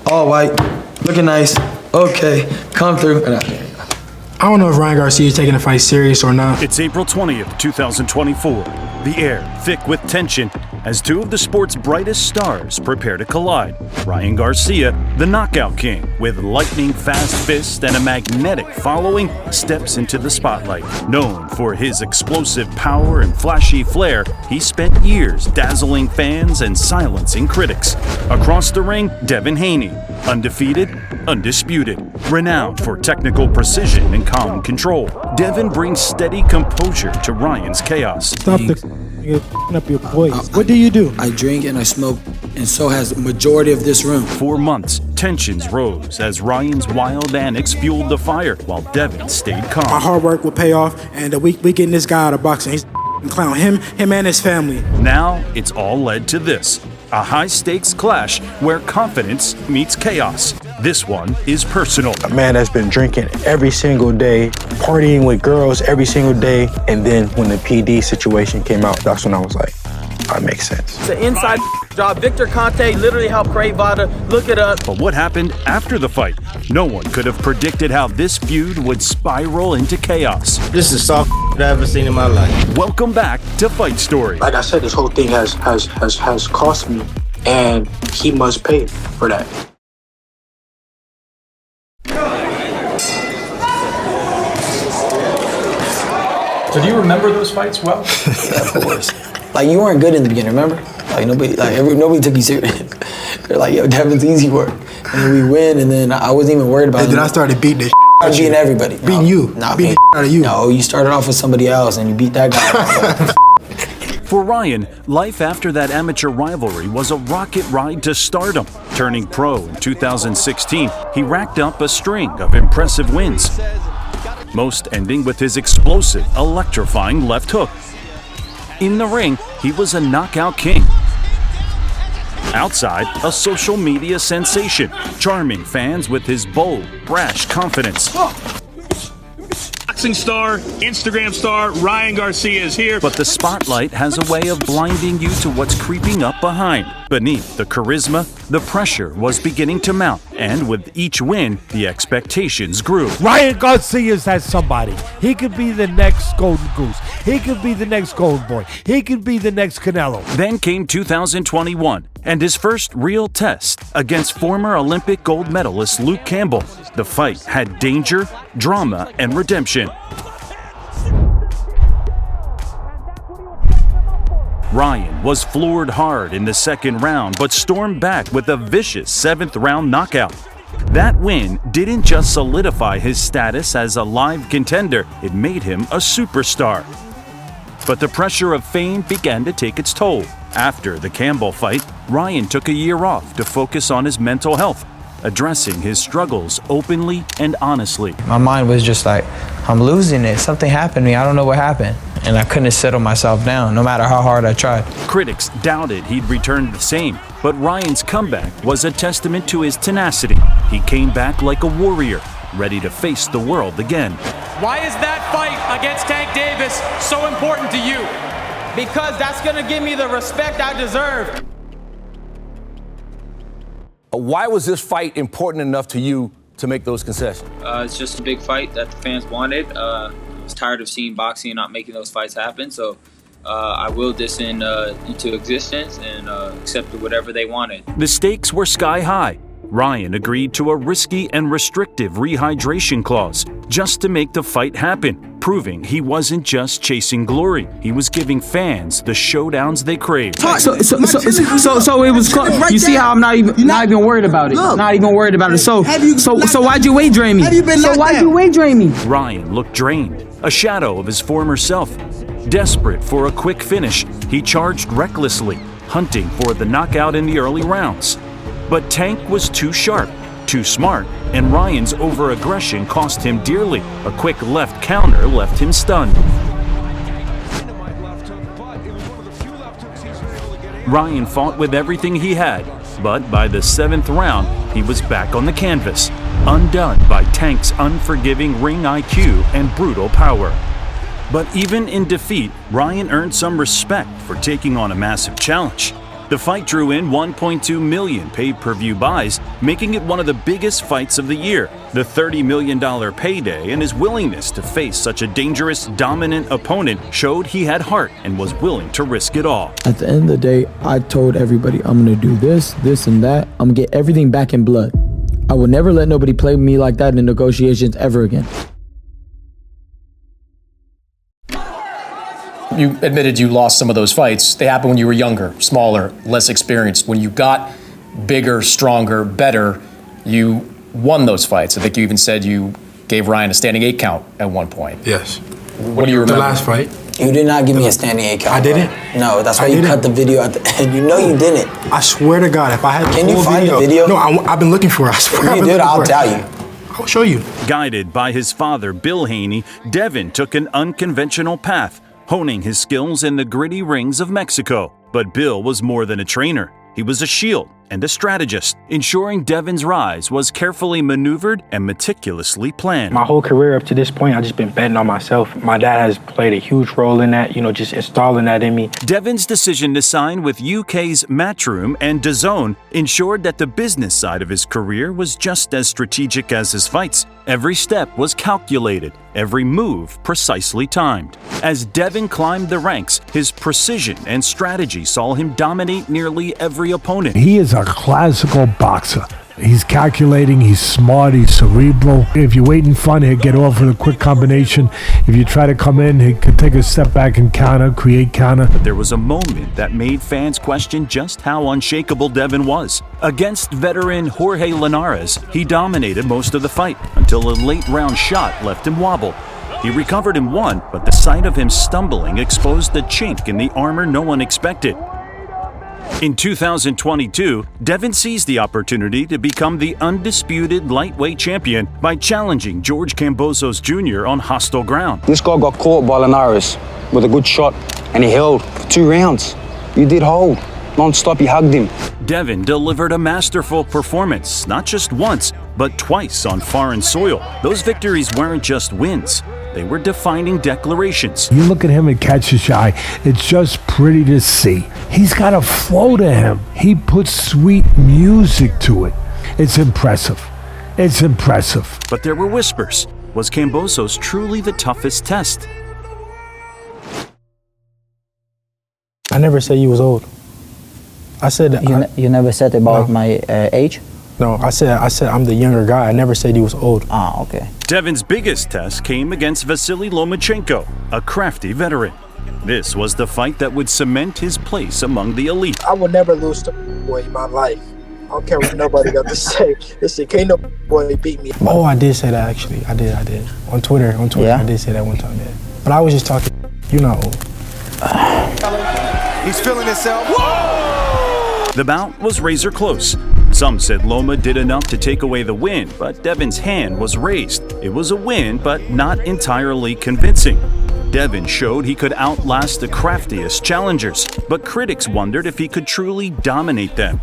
all white, looking nice. Okay, come through. I don't know if Ryan Garcia is taking the fight serious or not. It's April 20th, 2024. The air thick with tension as two of the sport's brightest stars prepare to collide. Ryan Garcia, the knockout king, with lightning-fast fists and a magnetic following, steps into the spotlight. Known for his explosive power and flashy flair, he spent years dazzling fans and silencing critics. Across the ring, Devin Haney, undefeated, undisputed, renowned for technical precision and calm control. Devin brings steady composure to Ryan's chaos. Stop you're up your voice. What do you do? I drink and I smoke, and so has the majority of this room. For months, tensions rose as Ryan's wild antics fueled the fire while Devin stayed calm. Our hard work will pay off, and we getting this guy out of boxing. He's clown him and his family. Now it's all led to this. A high-stakes clash where confidence meets chaos. This one is personal. A man that's been drinking every single day, partying with girls every single day, and then when the PD situation came out, that's when I was like, that makes sense. It's an inside job. Victor Conte literally helped create VADA. Look it up. But what happened after the fight? No one could have predicted how this feud would spiral into chaos. This is the soft I've ever seen in my life. Welcome back to Fight Story. Like I said, this whole thing has cost me, and he must pay for that. So do you remember those fights well? Of course. Like, you weren't good in the beginning, remember? Like, nobody took you serious. They're like, yo, Devin's easy work. And then we win, and then I wasn't even worried about it. And then I started beating the I was beating everybody. Beating you. Beating the out of you. No, you started off with somebody else, and you beat that guy. For Ryan, life after that amateur rivalry was a rocket ride to stardom. Turning pro in 2016, he racked up a string of impressive wins, most ending with his explosive, electrifying left hook. In the ring, he was a knockout king. Outside, a social media sensation, charming fans with his bold, brash confidence. Boxing star, Instagram star, Ryan Garcia is here. But the spotlight has a way of blinding you to what's creeping up behind. Beneath the charisma, the pressure was beginning to mount, and with each win, the expectations grew. Ryan Garcia has somebody. He could be the next Golden Goose. He could be the next Golden Boy. He could be the next Canelo. Then came 2021, and his first real test against former Olympic gold medalist Luke Campbell. The fight had danger, drama, and redemption. Ryan was floored hard in the second round, but stormed back with a vicious seventh-round knockout. That win didn't just solidify his status as a live contender, it made him a superstar. But the pressure of fame began to take its toll. After the Campbell fight, Ryan took a year off to focus on his mental health, addressing his struggles openly and honestly. My mind was just like, I'm losing it. Something happened to me. I don't know what happened. And I couldn't settle myself down, no matter how hard I tried. Critics doubted he'd return the same, but Ryan's comeback was a testament to his tenacity. He came back like a warrior, ready to face the world again. Why is that fight against Tank Davis so important to you? Because that's going to give me the respect I deserve. Why was this fight important enough to you to make those concessions? It's just a big fight that the fans wanted. I was tired of seeing boxing and not making those fights happen, so I willed this into existence and accepted whatever they wanted. The stakes were sky high. Ryan agreed to a risky and restrictive rehydration clause just to make the fight happen, proving he wasn't just chasing glory. He was giving fans the showdowns they craved. So it was close. You see how I'm not even worried about it. Not even worried about it. So why'd you weight drain me? Why'd you weight drain me? Ryan looked drained, a shadow of his former self. Desperate for a quick finish, he charged recklessly, hunting for the knockout in the early rounds. But Tank was too sharp, too smart, and Ryan's over-aggression cost him dearly. A quick left counter left him stunned. Ryan fought with everything he had, but by the seventh round, he was back on the canvas, undone by Tank's unforgiving ring IQ and brutal power. But even in defeat, Ryan earned some respect for taking on a massive challenge. The fight drew in 1.2 million pay-per-view buys, making it one of the biggest fights of the year. The $30 million payday and his willingness to face such a dangerous, dominant opponent showed he had heart and was willing to risk it all. At the end of the day, I told everybody I'm gonna do this, this, and that. I'm gonna get everything back in blood. I will never let nobody play me like that in negotiations ever again. You admitted you lost some of those fights. They happened when you were younger, smaller, less experienced. When you got bigger, stronger, better, you won those fights. I think you even said you gave Ryan a standing 8 count at one point. Yes. What do you remember? The last fight. You did not give me a standing 8 count. I didn't? Bro. No, that's why you cut the video at the end. You know you didn't. I swear to God, if I had Can you find the video? No, I've been looking for it. I swear. If you did, I'll tell you. I'll show you. Guided by his father, Bill Haney, Devin took an unconventional path, honing his skills in the gritty rings of Mexico. But Bill was more than a trainer. He was a shield and a strategist, ensuring Devin's rise was carefully maneuvered and meticulously planned. My whole career up to this point, I've just been betting on myself. My dad has played a huge role in that, just installing that in me. Devin's decision to sign with UK's Matchroom and DAZN ensured that the business side of his career was just as strategic as his fights. Every step was calculated, every move precisely timed. As Devin climbed the ranks, his precision and strategy saw him dominate nearly every opponent. He is a classical boxer. He's calculating, he's smart, he's cerebral. If you're waiting fun, he'll get off with a quick combination. If you try to come in, he could take a step back and counter, create counter. But there was a moment that made fans question just how unshakable Devin was. Against veteran Jorge Linares, he dominated most of the fight until a late round shot left him wobbled. He recovered and won, but the sight of him stumbling exposed the chink in the armor no one expected. In 2022, Devin seized the opportunity to become the undisputed lightweight champion by challenging George Kambosos Jr. on hostile ground. This guy got caught by Linares with a good shot, and he held for 2 rounds. You did hold. Non-stop, he hugged him. Devin delivered a masterful performance, not just once, but twice on foreign soil. Those victories weren't just wins. They were defining declarations. You look at him and catch his eye, it's just pretty to see. He's got a flow to him. He puts sweet music to it. It's impressive. It's impressive. But there were whispers. Was Kambosos truly the toughest test? I never said you was old. I said you never said about my age? No, I said I'm the younger guy. I never said he was old. Ah, okay. Devin's biggest test came against Vasily Lomachenko, a crafty veteran. This was the fight that would cement his place among the elite. I will never lose to boy in my life. I don't care what nobody got to say. Listen, can't no boy beat me. Oh, I did say that actually. I did. On Twitter, yeah? I did say that one time, yeah. But I was just talking. You're not old. He's feeling himself. The bout was razor close. Some said Loma did enough to take away the win, but Devin's hand was raised. It was a win, but not entirely convincing. Devin showed he could outlast the craftiest challengers, but critics wondered if he could truly dominate them.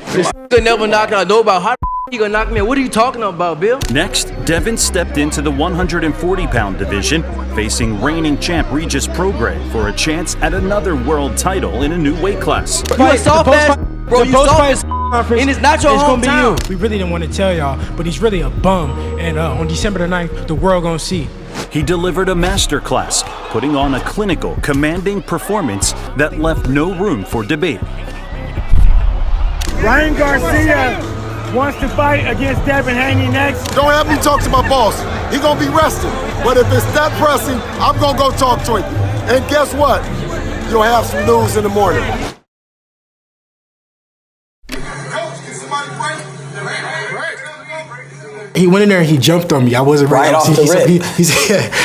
This never knock out nobody. How you gonna knock me out? What are you talking about, Bill? Next, Devin stepped into the 140-pound division, facing reigning champ Regis Prograis for a chance at another world title in a new weight class. You a soft ass, bro. You soft ass, and it's not your hometown. We really didn't want to tell y'all, but he's really a bum. And on December the 9th, the world gonna see. He delivered a masterclass, putting on a clinical, commanding performance that left no room for debate. Ryan Garcia wants to fight against Devin Haney next. Don't have me talk to my boss. He gonna be resting. But if it's that pressing, I'm gonna go talk to him. And guess what? You'll have some news in the morning. He went in there and he jumped on me. I wasn't right off the rip.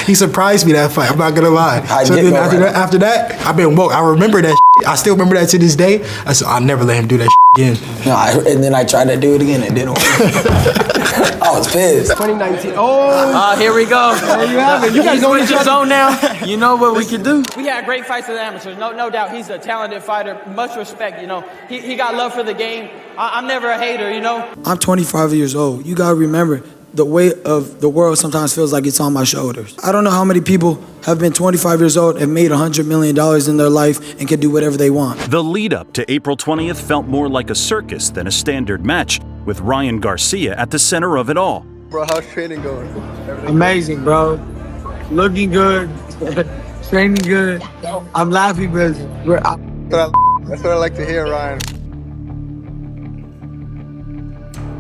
He surprised me that fight. I'm not gonna lie. So then after that, I've been woke. I remember that. I still remember that to this day. I said I'll never let him do that again. No, and then I tried to do it again. It didn't work. I was pissed. 2019. Oh, here we go. There you have it. You guys know your zone now. You know what we can do. We had great fights with amateurs, no doubt. He's a talented fighter, much respect. He got love for the game. I'm never a hater, I'm 25 years old. You gotta remember, the weight of the world sometimes feels like it's on my shoulders. I don't know how many people have been 25 years old and made $100 million in their life and can do whatever they want. The lead up to April 20th felt more like a circus than a standard match, with Ryan Garcia at the center of it all. Bro, how's training going? Amazing, bro. Looking good, training good. I'm laughing because that's what I like to hear, Ryan.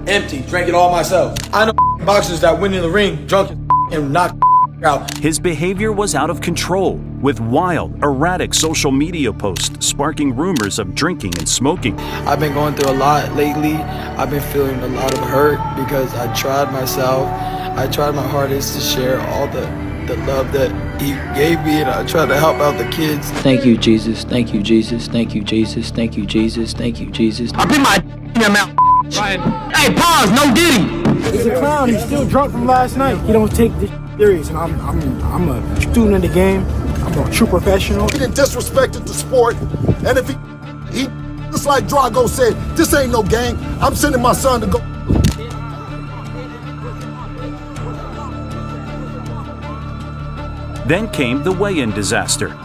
Empty, drank it all myself. I know boxers that win in the ring drunk and knock out. His behavior was out of control, with wild, erratic social media posts sparking rumors of drinking and smoking. I've been going through a lot lately. I've been feeling a lot of hurt because I tried myself. I tried my hardest to share all the love that he gave me, and I tried to help out the kids. Thank you, Jesus. Thank you, Jesus. Thank you, Jesus. Thank you, Jesus. Thank you, Jesus. I put my in your mouth. Ryan. Hey, pause, no Diddy. He's a clown. He's still drunk from last night. He don't take this serious, and I'm a student of the game. I'm a true professional. He didn't disrespected the sport, and if he just like Drago said, this ain't no game. I'm sending my son to go. Then came the weigh-in disaster.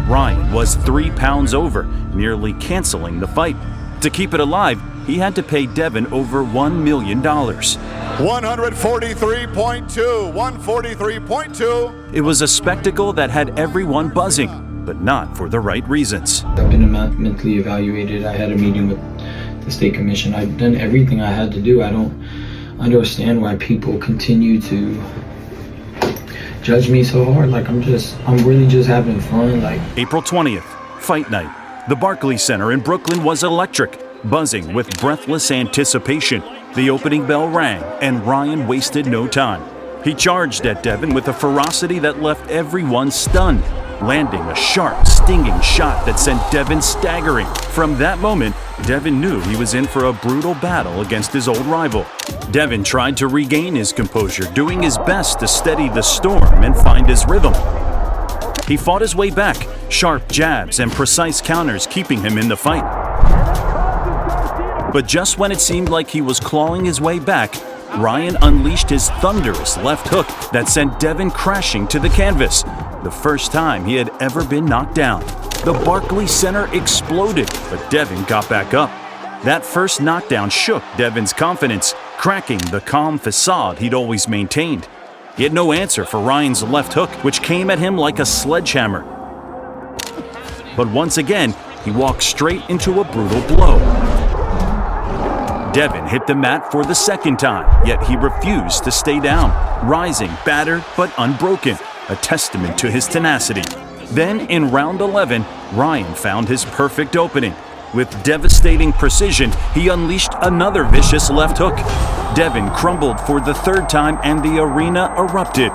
Ryan was 3 pounds over, nearly canceling the fight. To keep it alive, he had to pay Devin over $1 million. 143.2, 143.2. It was a spectacle that had everyone buzzing, but not for the right reasons. I've been mentally evaluated. I had a meeting with the state commission. I've done everything I had to do. I don't understand why people continue to judge me so hard. Like I'm really just having fun. Like April 20th, fight night. The Barclays Center in Brooklyn was electric, buzzing with breathless anticipation. The opening bell rang, and Ryan wasted no time. He charged at Devin with a ferocity that left everyone stunned, landing a sharp, stinging shot that sent Devin staggering. From that moment, Devin knew he was in for a brutal battle against his old rival. Devin tried to regain his composure, doing his best to steady the storm and find his rhythm. He fought his way back, sharp jabs and precise counters keeping him in the fight. But just when it seemed like he was clawing his way back, Ryan unleashed his thunderous left hook that sent Devin crashing to the canvas, the first time he had ever been knocked down. The Barclays Center exploded, but Devin got back up. That first knockdown shook Devin's confidence, cracking the calm facade he'd always maintained. He had no answer for Ryan's left hook, which came at him like a sledgehammer. But once again, he walked straight into a brutal blow. Devin hit the mat for the second time, yet he refused to stay down, rising battered but unbroken, a testament to his tenacity. Then, in round 11, Ryan found his perfect opening. With devastating precision, he unleashed another vicious left hook. Devin crumbled for the third time and the arena erupted.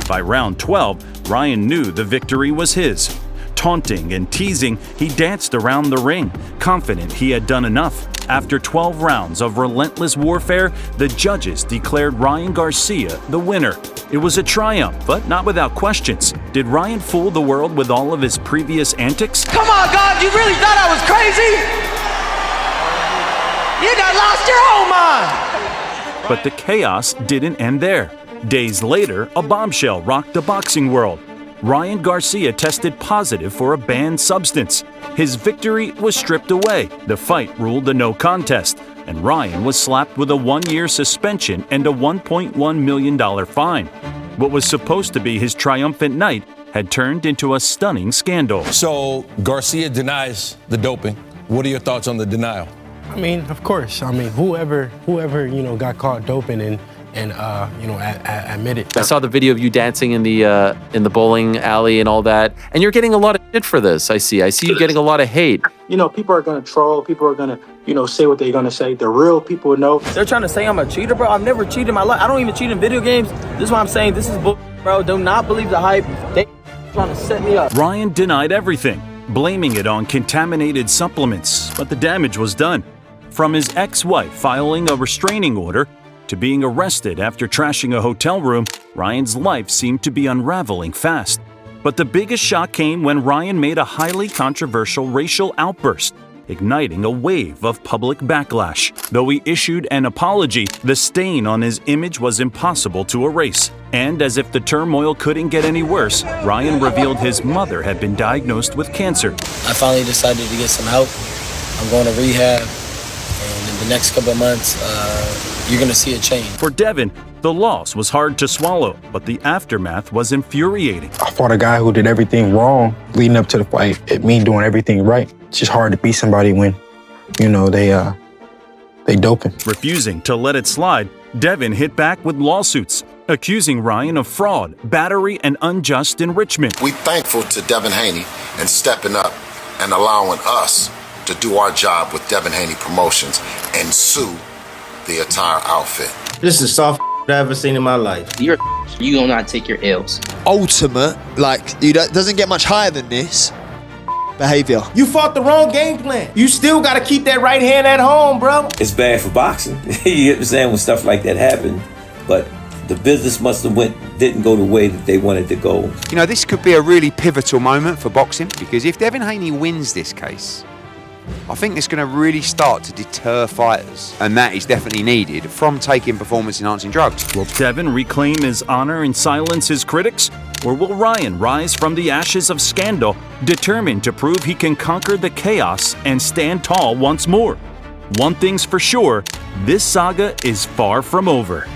By round 12, Ryan knew the victory was his. Taunting and teasing, he danced around the ring, confident he had done enough. After 12 rounds of relentless warfare, the judges declared Ryan Garcia the winner. It was a triumph, but not without questions. Did Ryan fool the world with all of his previous antics? Come on, God, you really thought I was crazy? You done lost your whole mind. But the chaos didn't end there. Days later, a bombshell rocked the boxing world. Ryan Garcia tested positive for a banned substance. His victory was stripped away. The fight ruled a no contest, and Ryan was slapped with a 1-year suspension and a $1.1 million fine. What was supposed to be his triumphant night had turned into a stunning scandal. So Garcia denies the doping. What are your thoughts on the denial? I mean, of course. I mean, whoever got caught doping and admit it. I saw the video of you dancing in the bowling alley and all that, and you're getting a lot of shit for this. I see you getting a lot of hate. People are gonna troll. People are gonna, say what they're gonna say. The real people know. They're trying to say I'm a cheater, bro. I've never cheated in my life. I don't even cheat in video games. This is why I'm saying this is bull, bro. Do not believe the hype. They trying to set me up. Ryan denied everything, blaming it on contaminated supplements, but the damage was done. From his ex-wife filing a restraining order to being arrested after trashing a hotel room, Ryan's life seemed to be unraveling fast. But the biggest shock came when Ryan made a highly controversial racial outburst. igniting a wave of public backlash. Though he issued an apology, the stain on his image was impossible to erase. And as if the turmoil couldn't get any worse, Ryan revealed his mother had been diagnosed with cancer. I finally decided to get some help. I'm going to rehab, and in the next couple of months, you're going to see a change. For Devin, the loss was hard to swallow, but the aftermath was infuriating. I fought a guy who did everything wrong leading up to the fight. It me doing everything right. It's just hard to beat somebody when, you know, they doping. Refusing to let it slide, Devin hit back with lawsuits, accusing Ryan of fraud, battery, and unjust enrichment. We thankful to Devin Haney and stepping up and allowing us to do our job with Devin Haney Promotions and sue the entire outfit. This is the soft I've ever seen in my life. You will not take your L's. Ultimate, like, doesn't get much higher than this behavior. You fought the wrong game plan. You still got to keep that right hand at home, bro. It's bad for boxing. You understand when stuff like that happened, but the business didn't go the way that they wanted to go. You know, this could be a really pivotal moment for boxing, because if Devin Haney wins this case, I think it's going to really start to deter fighters, and that is definitely needed, from taking performance-enhancing drugs. Will Devin reclaim his honor and silence his critics? Or will Ryan rise from the ashes of scandal, determined to prove he can conquer the chaos and stand tall once more? One thing's for sure, this saga is far from over.